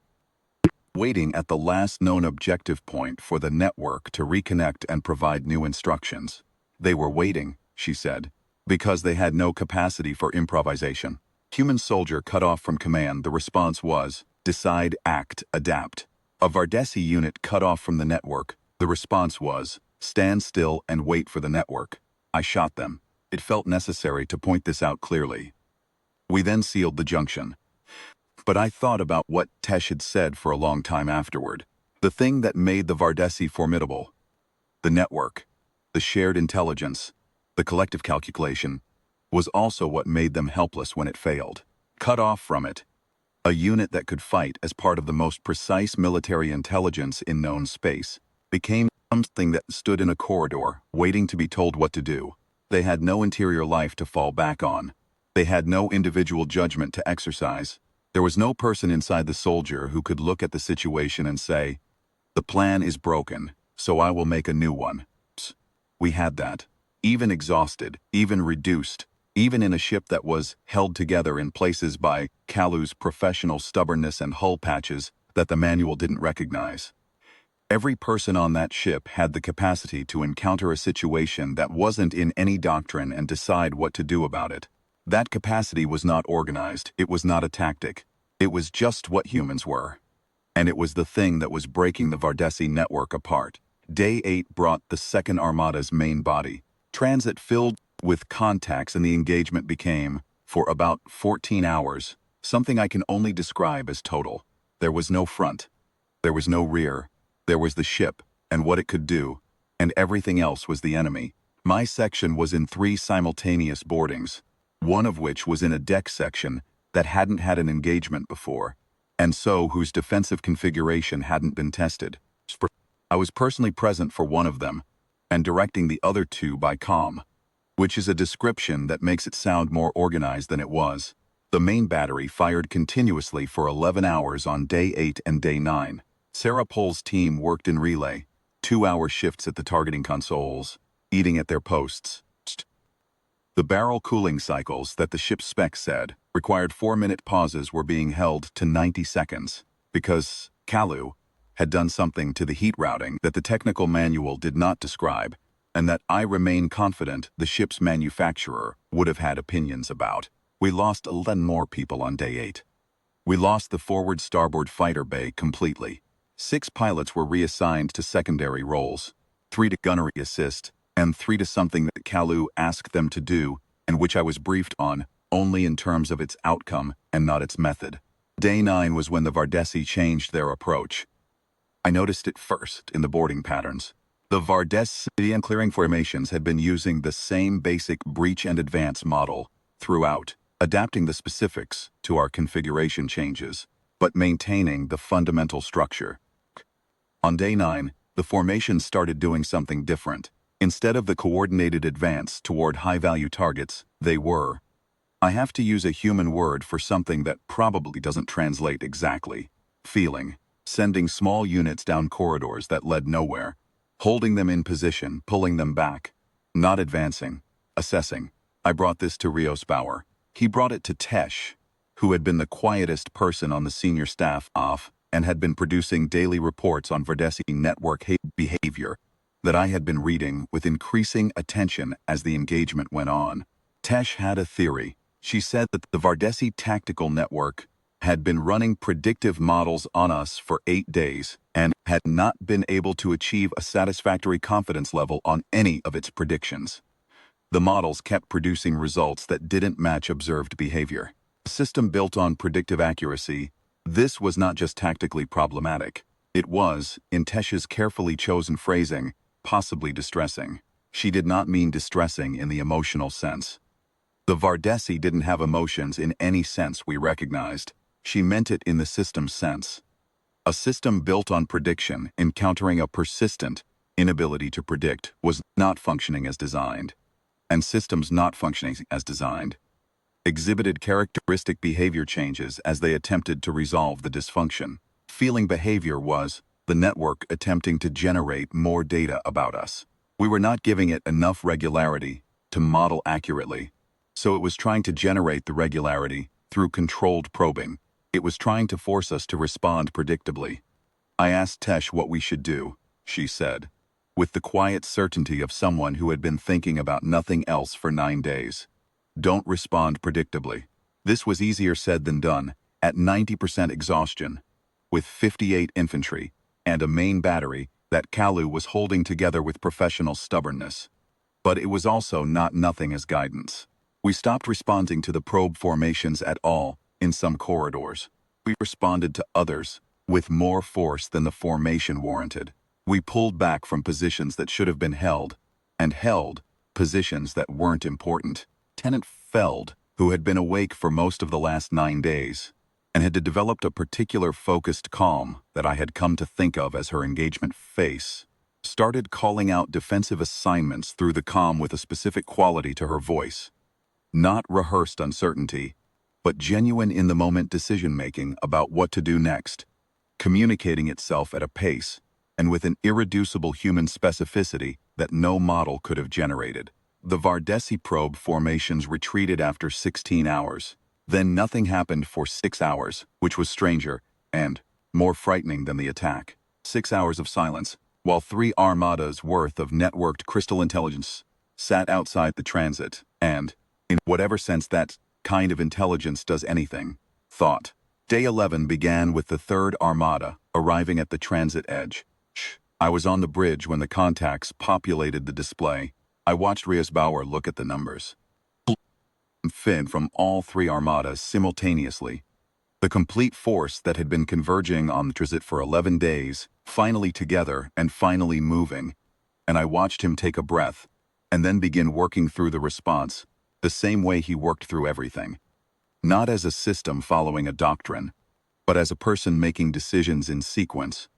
Waiting at the last known objective point for the network to reconnect and provide new instructions. They were waiting, she said, because they had no capacity for improvisation. Human soldier cut off from command, the response was, decide, act, adapt. A Vardessi unit cut off from the network, the response was, stand still and wait for the network. I shot them. It felt necessary to point this out clearly. We then sealed the junction. But I thought about what Tesh had said for a long time afterward. The thing that made the Vardessi formidable. The network, the shared intelligence, the collective calculation, was also what made them helpless when it failed. Cut off from it, a unit that could fight as part of the most precise military intelligence in known space became something that stood in a corridor, waiting to be told what to do. They had no interior life to fall back on. They had no individual judgment to exercise. There was no person inside the soldier who could look at the situation and say, the plan is broken, so I will make a new one. We had that. Even exhausted, even reduced, even in a ship that was held together in places by Kalu's professional stubbornness and hull patches that the manual didn't recognize. Every person on that ship had the capacity to encounter a situation that wasn't in any doctrine and decide what to do about it. That capacity was not organized, it was not a tactic. It was just what humans were. And it was the thing that was breaking the Vardessi network apart. Day 8 brought the second Armada's main body. Transit filled with contacts, and the engagement became, for about 14 hours, something I can only describe as total. There was no front. There was no rear. There was the ship, and what it could do, and everything else was the enemy. My section was in 3 simultaneous boardings, one of which was in a deck section that hadn't had an engagement before, and so whose defensive configuration hadn't been tested. I was personally present for one of them, and directing the other 2 by comm, which is a description that makes it sound more organized than it was. The main battery fired continuously for 11 hours on day 8 and day 9. Sarah Pohl's team worked in relay, 2-hour shifts at the targeting consoles, eating at their posts. The barrel cooling cycles that the ship's specs said required 4-minute pauses were being held to 90 seconds, because Kalu had done something to the heat routing that the technical manual did not describe, and that I remain confident the ship's manufacturer would have had opinions about. We lost 11 more people on day 8. We lost the forward-starboard fighter bay completely. 6 pilots were reassigned to secondary roles, 3 to gunnery assist, and 3 to something that Kalu asked them to do, and which I was briefed on only in terms of its outcome and not its method. Day 9 was when the Vardessi changed their approach. I noticed it first in the boarding patterns. The Vardessi and clearing formations had been using the same basic breach and advance model throughout, adapting the specifics to our configuration changes, but maintaining the fundamental structure. On day 9, the formations started doing something different. Instead of the coordinated advance toward high-value targets, they were, I have to use a human word for something that probably doesn't translate exactly, feeling, sending small units down corridors that led nowhere, holding them in position, pulling them back, not advancing, assessing. I brought this to Rios Bauer. He brought it to Tesh, who had been the quietest person on the senior staff and had been producing daily reports on Vardessi network behavior that I had been reading with increasing attention as the engagement went on. Tesh had a theory. She said that the Vardessi tactical network had been running predictive models on us for 8 days and had not been able to achieve a satisfactory confidence level on any of its predictions. The models kept producing results that didn't match observed behavior. A system built on predictive accuracy, this was not just tactically problematic. It was, in Tesh's carefully chosen phrasing, possibly distressing. She did not mean distressing in the emotional sense. The Vardessi didn't have emotions in any sense we recognized. She meant it in the system sense. A system built on prediction, encountering a persistent inability to predict, was not functioning as designed. And systems not functioning as designed exhibited characteristic behavior changes as they attempted to resolve the dysfunction. Feeling behavior was the network attempting to generate more data about us. We were not giving it enough regularity to model accurately. So it was trying to generate the regularity through controlled probing. It was trying to force us to respond predictably. I asked Tesh what we should do, she said, with the quiet certainty of someone who had been thinking about nothing else for 9 days. Don't respond predictably. This was easier said than done, at 90% exhaustion, with 58 infantry and a main battery that Kalu was holding together with professional stubbornness. But it was also not nothing as guidance. We stopped responding to the probe formations at all in some corridors. We responded to others with more force than the formation warranted. We pulled back from positions that should have been held, and held positions that weren't important. Lieutenant Feld, who had been awake for most of the last 9 days, and had developed a particular focused calm that I had come to think of as her engagement face, started calling out defensive assignments through the comm with a specific quality to her voice. Not rehearsed uncertainty, but genuine in-the-moment decision-making about what to do next, communicating itself at a pace and with an irreducible human specificity that no model could have generated. The Vardessi probe formations retreated after 16 hours. Then nothing happened for 6 hours, which was stranger and more frightening than the attack. 6 hours of silence, while 3 armadas worth of networked crystal intelligence sat outside the transit and, in whatever sense that kind of intelligence does anything, thought. Day 11 began with the 3rd Armada arriving at the transit edge. I was on the bridge when the contacts populated the display. I watched Rias Bauer look at the numbers. Fin from all 3 armadas simultaneously. The complete force that had been converging on the transit for 11 days, finally together and finally moving. And I watched him take a breath, and then begin working through the response, the same way he worked through everything. Not as a system following a doctrine, but as a person making decisions in sequence,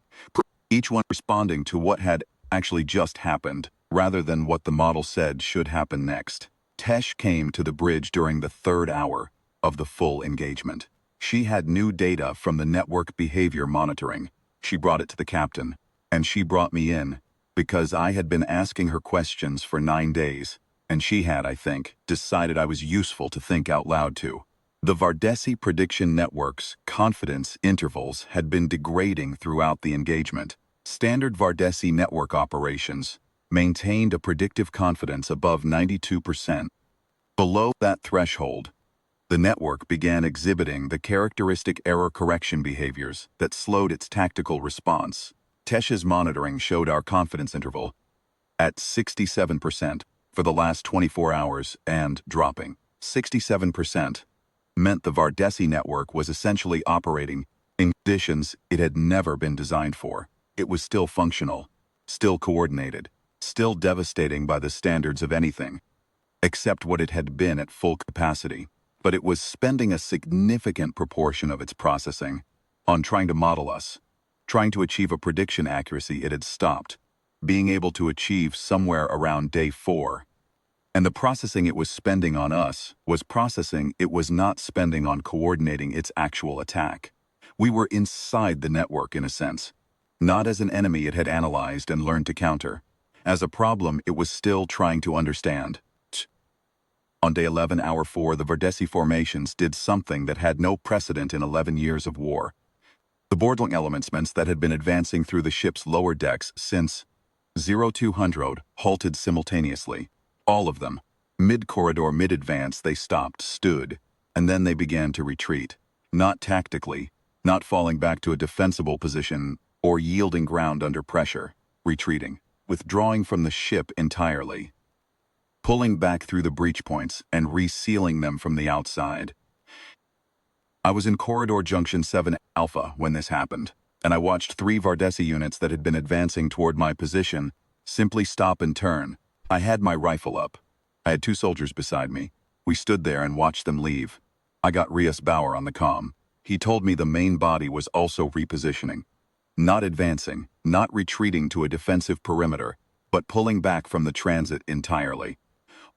each one responding to what had actually just happened, rather than what the model said should happen next. Tesh came to the bridge during the 3rd hour of the full engagement. She had new data from the network behavior monitoring. She brought it to the captain, and she brought me in, because I had been asking her questions for 9 days, and she had, I think, decided I was useful to think out loud to. The Vardessi prediction network's confidence intervals had been degrading throughout the engagement. Standard Vardessi network operations maintained a predictive confidence above 92%. Below that threshold, the network began exhibiting the characteristic error correction behaviors that slowed its tactical response. Tesh's monitoring showed our confidence interval at 67% for the last 24 hours and dropping. 67% meant the Vardessi network was essentially operating in conditions it had never been designed for. It was still functional, still coordinated, still devastating by the standards of anything, except what it had been at full capacity. But it was spending a significant proportion of its processing on trying to model us, trying to achieve a prediction accuracy it had stopped, being able to achieve somewhere around day 4. And the processing it was spending on us was processing it was not spending on coordinating its actual attack. We were inside the network in a sense, not as an enemy it had analyzed and learned to counter, as a problem it was still trying to understand. On day 11, hour 4, the Vardessi formations did something that had no precedent in 11 years of war. The boarding elements that had been advancing through the ship's lower decks since 0200 halted simultaneously. All of them. Mid-corridor, mid-advance, they stopped, stood, and then they began to retreat. Not tactically, not falling back to a defensible position or yielding ground under pressure. Retreating. Withdrawing from the ship entirely. Pulling back through the breach points and resealing them from the outside. I was in Corridor Junction 7 Alpha when this happened, and I watched 3 Vardessi units that had been advancing toward my position simply stop and turn. I had my rifle up. I had 2 soldiers beside me. We stood there and watched them leave. I got Rias Bauer on the comm. He told me the main body was also repositioning. Not advancing, not retreating to a defensive perimeter, but pulling back from the transit entirely.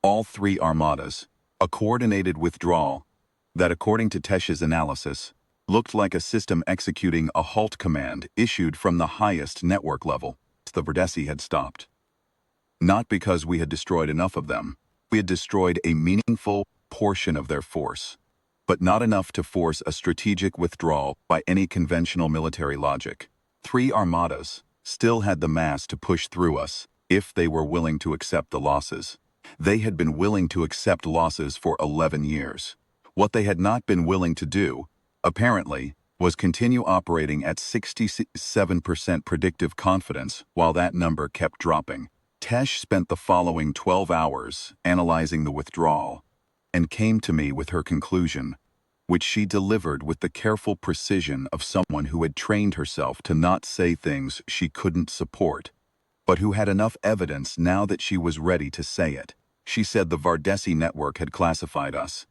All 3 armadas, a coordinated withdrawal that, according to Tesh's analysis, looked like a system executing a halt command issued from the highest network level. The Vardessi had stopped. Not because we had destroyed enough of them. We had destroyed a meaningful portion of their force, but not enough to force a strategic withdrawal by any conventional military logic. 3 armadas still had the mass to push through us if they were willing to accept the losses. They had been willing to accept losses for 11 years. What they had not been willing to do, apparently, was continue operating at 67% predictive confidence while that number kept dropping. Tesh spent the following 12 hours analyzing the withdrawal and came to me with her conclusion, which she delivered with the careful precision of someone who had trained herself to not say things she couldn't support, but who had enough evidence now that she was ready to say it. She said the Vardessi network had classified us,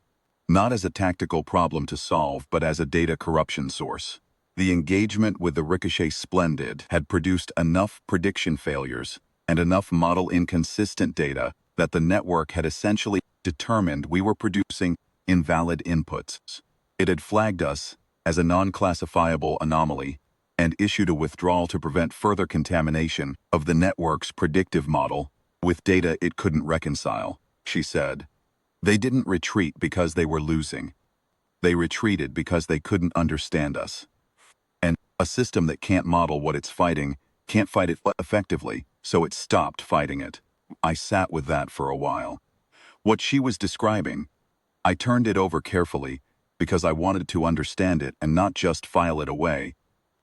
not as a tactical problem to solve, but as a data corruption source. The engagement with the Ricochet Splendid had produced enough prediction failures and enough model inconsistent data that the network had essentially determined we were producing invalid inputs. It had flagged us as a non-classifiable anomaly and issued a withdrawal to prevent further contamination of the network's predictive model with data it couldn't reconcile, she said. They didn't retreat because they were losing. They retreated because they couldn't understand us. And a system that can't model what it's fighting can't fight it effectively, so it stopped fighting it. I sat with that for a while. What she was describing, I turned it over carefully because I wanted to understand it and not just file it away,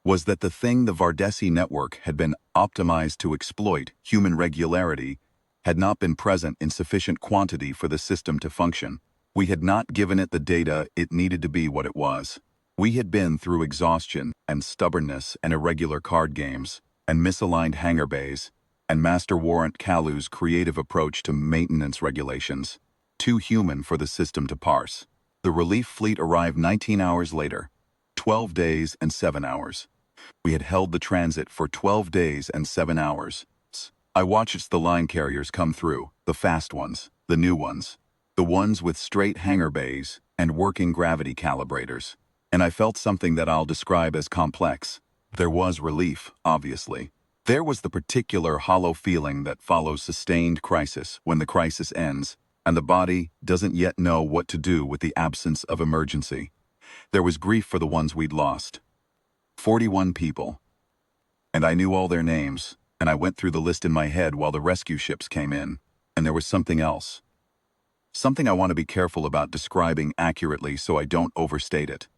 was that the thing the Vardessi network had been optimized to exploit, human regularity, had not been present in sufficient quantity for the system to function. We had not given it the data it needed to be what it was. We had been through exhaustion and stubbornness and irregular card games and misaligned hangar bays and Master Warrant Kalu's creative approach to maintenance regulations, too human for the system to parse. The relief fleet arrived 19 hours later, 12 days and 7 hours. We had held the transit for 12 days and 7 hours. I watched the line carriers come through, the fast ones, the new ones, the ones with straight hangar bays and working gravity calibrators, and I felt something that I'll describe as complex. There was relief, obviously. There was the particular hollow feeling that follows sustained crisis when the crisis ends and the body doesn't yet know what to do with the absence of emergency. There was grief for the ones we'd lost. 41 people. And I knew all their names, and I went through the list in my head while the rescue ships came in. And there was something else. Something I want to be careful about describing accurately so I don't overstate it.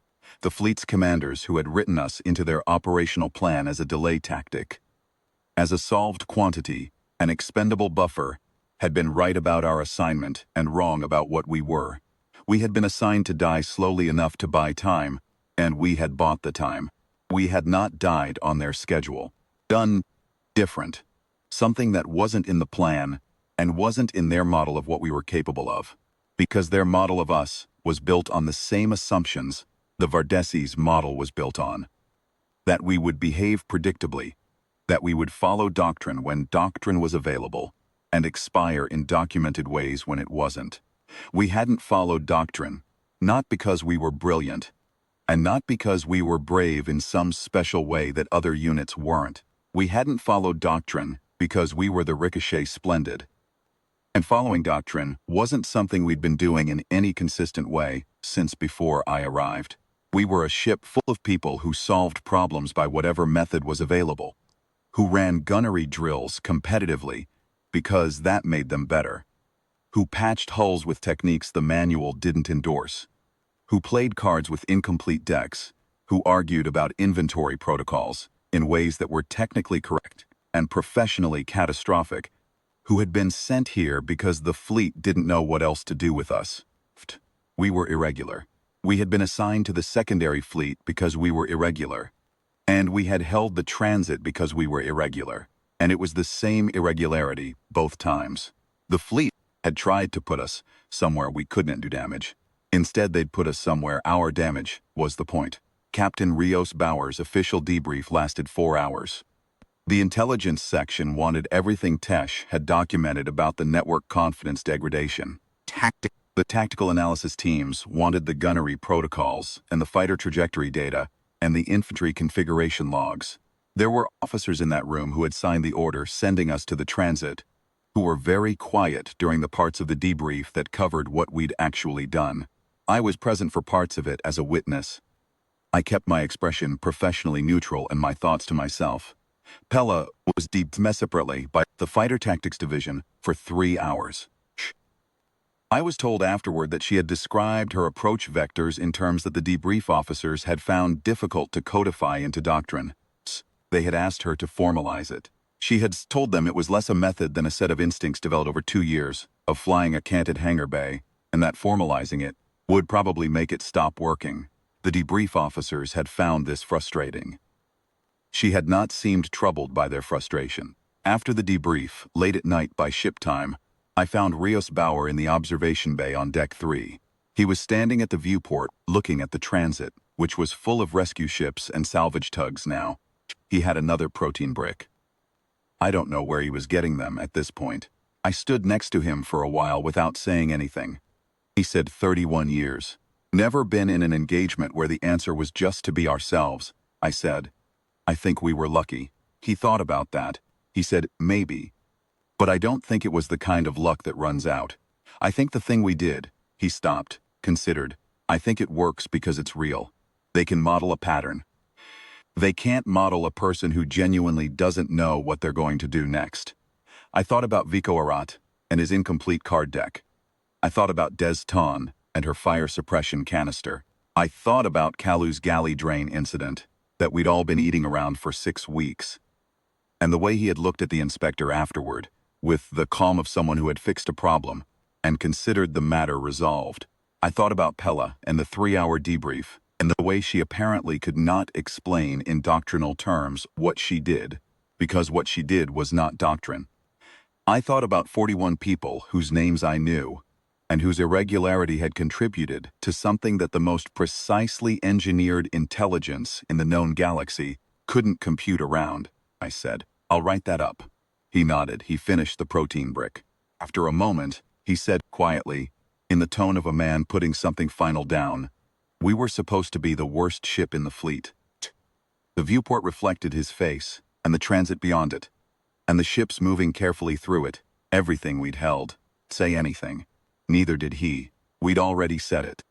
The fleet's commanders who had written us into their operational plan as a delay tactic. As a solved quantity, an expendable buffer, had been right about our assignment and wrong about what we were. We had been assigned to die slowly enough to buy time, and we had bought the time. We had not died on their schedule. Done different. Something that wasn't in the plan and wasn't in their model of what we were capable of. Because their model of us was built on the same assumptions the Vardessi's model was built on. That we would behave predictably, that we would follow doctrine when doctrine was available, and expire in documented ways when it wasn't. We hadn't followed doctrine, not because we were brilliant, and not because we were brave in some special way that other units weren't. We hadn't followed doctrine because we were the Ricochet Splendid. And following doctrine wasn't something we'd been doing in any consistent way since before I arrived. We were a ship full of people who solved problems by whatever method was available, who ran gunnery drills competitively because that made them better, who patched hulls with techniques the manual didn't endorse, who played cards with incomplete decks, who argued about inventory protocols in ways that were technically correct and professionally catastrophic, who had been sent here because the fleet didn't know what else to do with us. We were irregular. We had been assigned to the secondary fleet because we were irregular. And we had held the transit because we were irregular. And it was the same irregularity both times. The fleet had tried to put us somewhere we couldn't do damage. Instead, they'd put us somewhere our damage was the point. Captain Rios Bauer's official debrief lasted 4 hours. The intelligence section wanted everything Tesh had documented about the network confidence degradation. The tactical analysis teams wanted the gunnery protocols and the fighter trajectory data and the infantry configuration logs. There were officers in that room who had signed the order sending us to the transit, who were very quiet during the parts of the debrief that covered what we'd actually done. I was present for parts of it as a witness. I kept my expression professionally neutral and my thoughts to myself. Pella was debriefed separately by the Fighter Tactics Division for 3 hours. I was told afterward that she had described her approach vectors in terms that the debrief officers had found difficult to codify into doctrine. They had asked her to formalize it. She had told them it was less a method than a set of instincts developed over 2 years of flying a canted hangar bay, and that formalizing it would probably make it stop working. The debrief officers had found this frustrating. She had not seemed troubled by their frustration. After the debrief, late at night by ship time, I found Rios Bauer in the observation bay on deck 3. He was standing at the viewport, looking at the transit, which was full of rescue ships and salvage tugs now. He had another protein brick. I don't know where he was getting them at this point. I stood next to him for a while without saying anything. He said 31 years. Never been in an engagement where the answer was just to be ourselves. I said, I think we were lucky. He thought about that. He said, maybe. But I don't think it was the kind of luck that runs out. I think the thing we did, he stopped, considered. I think it works because it's real. They can model a pattern. They can't model a person who genuinely doesn't know what they're going to do next. I thought about Vico Arat and his incomplete card deck. I thought about Des Ton and her fire suppression canister. I thought about Kalu's galley drain incident that we'd all been eating around for 6 weeks. And the way he had looked at the inspector afterward, with the calm of someone who had fixed a problem and considered the matter resolved. I thought about Pella and the 3-hour debrief, and the way she apparently could not explain in doctrinal terms what she did, because what she did was not doctrine. I thought about 41 people whose names I knew, and whose irregularity had contributed to something that the most precisely engineered intelligence in the known galaxy couldn't compute around. I said, I'll write that up. He nodded. He finished the protein brick. After a moment, he said quietly, in the tone of a man putting something final down, we were supposed to be the worst ship in the fleet. The viewport reflected his face, and the transit beyond it, and the ships moving carefully through it, everything we'd held. Say anything. Neither did he. We'd already said it.